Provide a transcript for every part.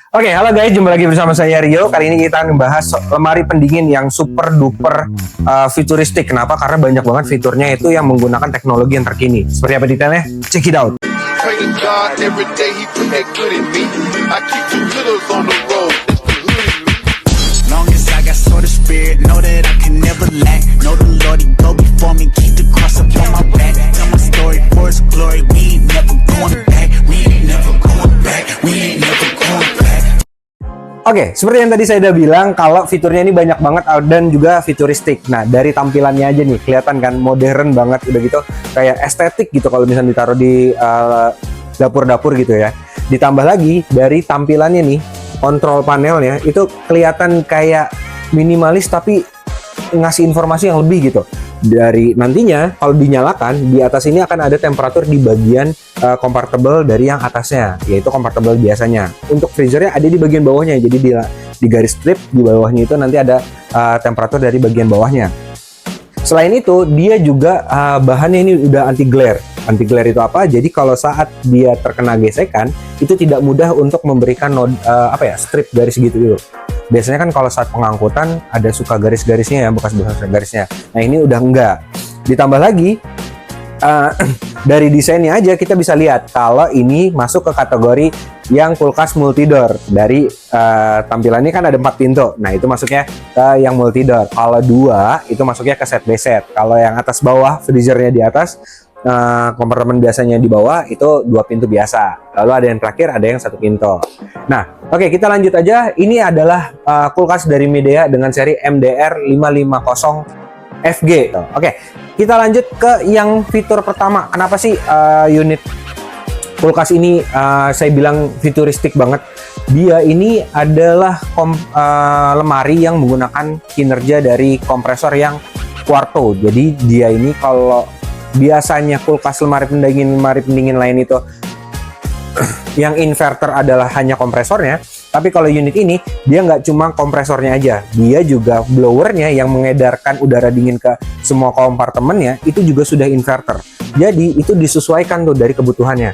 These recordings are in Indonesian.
Oke, halo guys, jumpa lagi bersama saya Rio. Kali ini kita akan membahas lemari pendingin yang super duper futuristik. Kenapa? Karena banyak banget fiturnya itu yang menggunakan teknologi yang terkini. Seperti apa detailnya? Check it out. Oke, seperti yang tadi saya udah bilang, kalau fiturnya ini banyak banget dan juga futuristik. Nah, dari tampilannya aja nih, kelihatan kan modern banget, udah gitu kayak estetik gitu kalau misalnya ditaruh di dapur-dapur gitu ya. Ditambah lagi dari tampilannya nih, kontrol panelnya itu kelihatan kayak minimalis tapi ngasih informasi yang lebih gitu. Dari nantinya kalau dinyalakan, di atas ini akan ada temperatur di bagian comfortable dari yang atasnya, yaitu comfortable biasanya. Untuk freezernya ada di bagian bawahnya, jadi di garis strip di bawahnya itu nanti ada temperatur dari bagian bawahnya. Selain itu, dia juga bahannya ini udah anti glare. Anti glare itu apa? Jadi kalau saat dia terkena gesekan, itu tidak mudah untuk memberikan strip garis gitu dulu. Biasanya kan kalau saat pengangkutan ada suka garis-garisnya ya, bekas-bekas garisnya. Nah, ini udah enggak. Ditambah lagi dari desainnya aja kita bisa lihat kalau ini masuk ke kategori yang kulkas multidor. Dari tampilannya kan ada 4 pintu. Nah, itu masuknya ke yang multidor. Kalau 2 itu masuknya ke set by set. Kalau yang atas bawah, freezernya di atas, kompartemen biasanya di bawah itu 2 pintu biasa. Lalu ada yang terakhir, ada yang 1 pintu. Nah, oke, kita lanjut aja. Ini adalah kulkas dari Midea dengan seri MDR 550 FG. Oke, kita lanjut ke yang fitur pertama. Kenapa sih unit kulkas ini saya bilang futuristik banget? Dia ini adalah lemari yang menggunakan kinerja dari kompresor yang Quarto. Jadi dia ini kalau biasanya kulkas lemari pendingin lain itu yang inverter adalah hanya kompresornya, tapi kalau unit ini dia nggak cuma kompresornya aja, dia juga blowernya yang mengedarkan udara dingin ke semua kompartemennya itu juga sudah inverter. Jadi itu disesuaikan tuh dari kebutuhannya.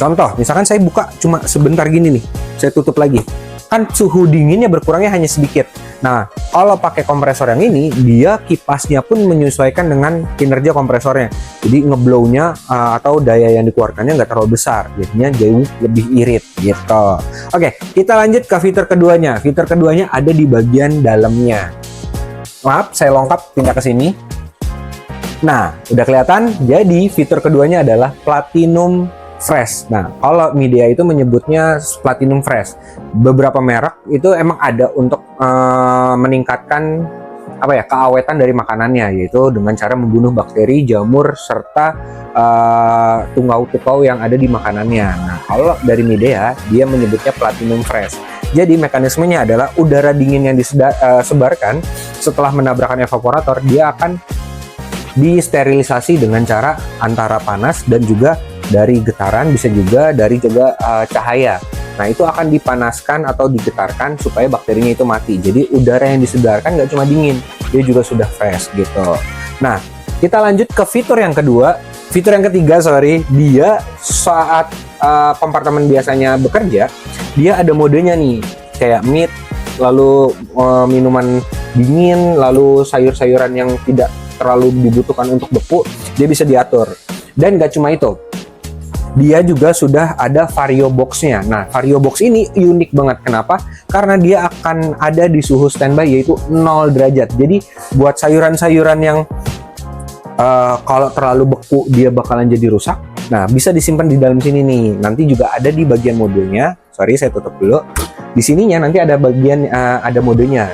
Contoh, misalkan saya buka cuma sebentar gini nih, saya tutup lagi, kan suhu dinginnya berkurangnya hanya sedikit. Nah, kalau pakai kompresor yang ini, dia kipasnya pun menyesuaikan dengan kinerja kompresornya. Jadi ngeblownya atau daya yang dikeluarkannya nggak terlalu besar, jadinya jauh lebih irit gitu. Oke, kita lanjut ke fitur keduanya. Fitur keduanya ada di bagian dalamnya. Maaf, saya longkap pindah ke sini. Nah, udah kelihatan. Jadi fitur keduanya adalah Platinum Fresh. Nah, kalau Midea itu menyebutnya Platinum Fresh. Beberapa merek itu emang ada untuk meningkatkan keawetan dari makanannya, yaitu dengan cara membunuh bakteri, jamur, serta tungau-tungau yang ada di makanannya. Nah, kalau dari Midea dia menyebutnya Platinum Fresh. Jadi mekanismenya adalah udara dingin yang disebarkan setelah menabrakkan evaporator, dia akan disterilisasi dengan cara antara panas dan juga dari getaran, bisa juga dari cahaya. Nah, itu akan dipanaskan atau digetarkan supaya bakterinya itu mati. Jadi udara yang disebarkan nggak cuma dingin, dia juga sudah fresh gitu. Nah, kita lanjut ke fitur yang kedua. Fitur yang ketiga, dia saat kompartemen biasanya bekerja, dia ada modenya nih, kayak mid, lalu minuman dingin, lalu sayur-sayuran yang tidak terlalu dibutuhkan untuk beku, dia bisa diatur. Dan nggak cuma itu, dia juga sudah ada vario box-nya. Nah, vario box ini unik banget. Kenapa? Karena dia akan ada di suhu standby, yaitu 0 derajat. Jadi buat sayuran-sayuran yang kalau terlalu beku dia bakalan jadi rusak, nah bisa disimpan di dalam sini nih. Nanti juga ada di bagian modenya. Sorry, saya tutup dulu. Di sininya nanti ada bagian ada modenya,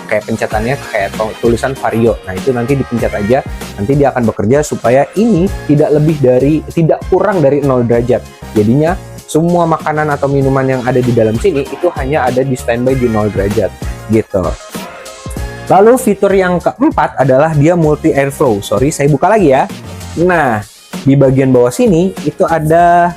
kayak pencetannya kayak tulisan vario. Nah, itu nanti dipencet aja, nanti dia akan bekerja supaya ini tidak kurang dari 0 derajat. Jadinya semua makanan atau minuman yang ada di dalam sini itu hanya ada di standby di 0 derajat gitu. Lalu fitur yang keempat adalah dia multi airflow. Sorry, saya buka lagi ya. Nah, di bagian bawah sini itu ada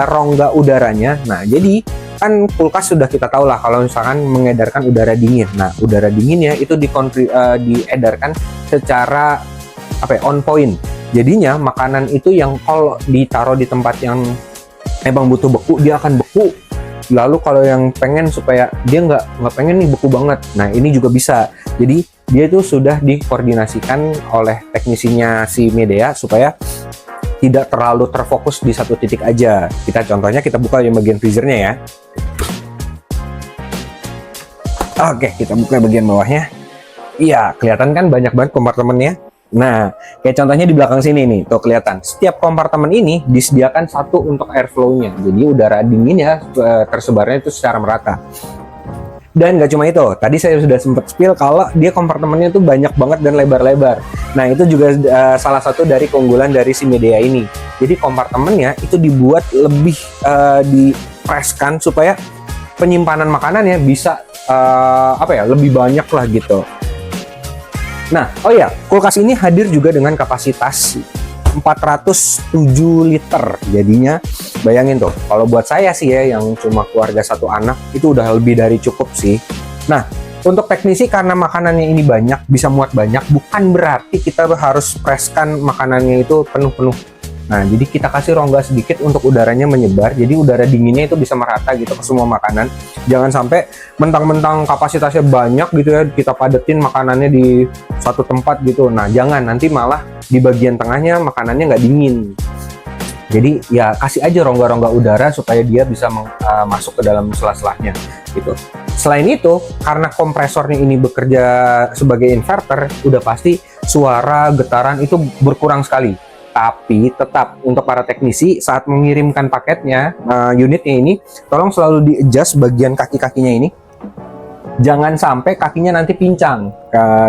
rongga udaranya. Nah, jadi kan kulkas sudah kita tahu lah kalau misalkan mengedarkan udara dingin. Nah, udara dinginnya itu diedarkan secara on point. Jadinya makanan itu yang kalau ditaruh di tempat yang emang butuh beku, dia akan beku Lalu kalau yang pengen supaya dia nggak pengen nih beku banget, nah ini juga bisa. Jadi dia itu sudah dikoordinasikan oleh teknisinya si Midea supaya tidak terlalu terfokus di satu titik aja. Contohnya kita buka yang bagian freezernya ya. Oke, kita buka bagian bawahnya. Iya, kelihatan kan banyak banget kompartemennya. Nah, kayak contohnya di belakang sini nih, tuh kelihatan. Setiap kompartemen ini disediakan satu untuk airflow-nya. Jadi udara dinginnya tersebarnya itu secara merata. Dan nggak cuma itu, tadi saya sudah sempat spill kalau dia kompartemennya tuh banyak banget dan lebar-lebar. Nah, itu juga salah satu dari keunggulan dari si Midea ini. Jadi kompartemennya itu dibuat lebih dipreskan supaya penyimpanan makanannya bisa lebih banyak lah gitu. Nah, oh ya, kulkas ini hadir juga dengan kapasitas 407 liter. Jadinya bayangin tuh, kalau buat saya sih ya yang cuma keluarga satu anak itu udah lebih dari cukup sih. Nah, untuk teknisi karena makanannya ini banyak, bisa muat banyak, bukan berarti kita harus preskan makanannya itu penuh-penuh. Nah, jadi kita kasih rongga sedikit untuk udaranya menyebar, jadi udara dinginnya itu bisa merata gitu ke semua makanan. Jangan sampai mentang-mentang kapasitasnya banyak gitu ya, kita padetin makanannya di satu tempat gitu. Nah, jangan, nanti malah di bagian tengahnya makanannya nggak dingin. Jadi ya kasih aja rongga-rongga udara supaya dia bisa masuk ke dalam sela-selanya gitu. Selain itu, karena kompresornya ini bekerja sebagai inverter, udah pasti suara getaran itu berkurang sekali. Tapi tetap untuk para teknisi saat mengirimkan paketnya, unitnya ini, tolong selalu di-adjust bagian kaki-kakinya ini. Jangan sampai kakinya nanti pincang.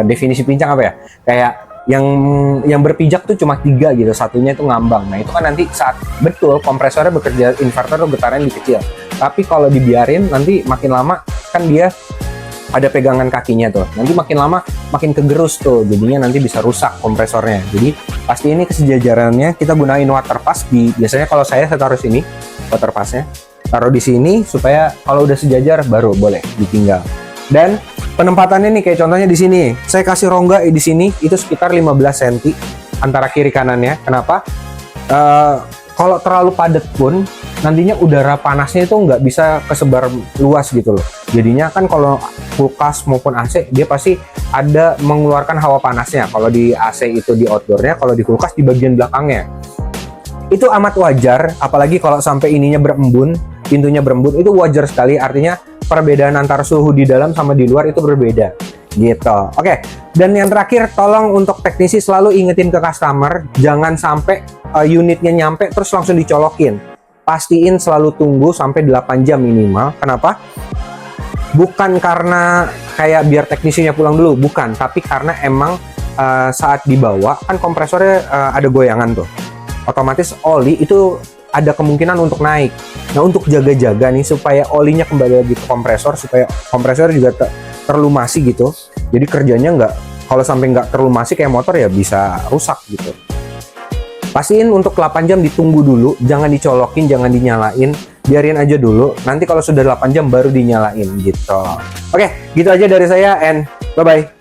Definisi pincang apa ya? Kayak yang berpijak tuh cuma 3 gitu, satunya itu ngambang. Nah itu kan nanti saat betul kompresornya bekerja inverter tuh getarannya kecil. Tapi kalau dibiarin nanti makin lama kan dia ada pegangan kakinya tuh, nanti makin lama makin kegerus tuh, jadinya nanti bisa rusak kompresornya. Jadi pasti ini kesejajarannya kita gunain water pass biasanya kalau saya taruh sini water passnya, taruh di sini supaya kalau udah sejajar baru boleh ditinggal. Dan penempatannya nih kayak contohnya di sini, saya kasih rongga di sini itu sekitar 15 cm antara kiri kanannya. Kenapa? Kalau terlalu padat pun nantinya udara panasnya itu nggak bisa kesebar luas gitu loh. Jadinya kan kalau kulkas maupun AC dia pasti ada mengeluarkan hawa panasnya. Kalau di AC itu di outdoornya, kalau di kulkas di bagian belakangnya. Itu amat wajar, apalagi kalau sampai ininya berembun, pintunya berembun, itu wajar sekali. Artinya perbedaan antara suhu di dalam sama di luar itu berbeda gitu. Oke, dan yang terakhir, tolong untuk teknisi selalu ingetin ke customer, jangan sampai unitnya nyampe terus langsung dicolokin. Pastiin selalu tunggu sampai 8 jam minimal. Kenapa? Bukan karena kayak biar teknisinya pulang dulu, bukan, tapi karena emang saat dibawa kan kompresornya ada goyangan tuh. Otomatis oli itu ada kemungkinan untuk naik. Nah, untuk jaga-jaga nih supaya olinya kembali lagi ke kompresor, supaya kompresor juga terlumasi gitu. Jadi kerjanya kalau sampai nggak terlumasi kayak motor ya bisa rusak gitu. Pastiin untuk 8 jam ditunggu dulu, jangan dicolokin, jangan dinyalain, biarin aja dulu. Nanti kalau sudah 8 jam baru dinyalain gitu. Oke, gitu aja dari saya and bye-bye.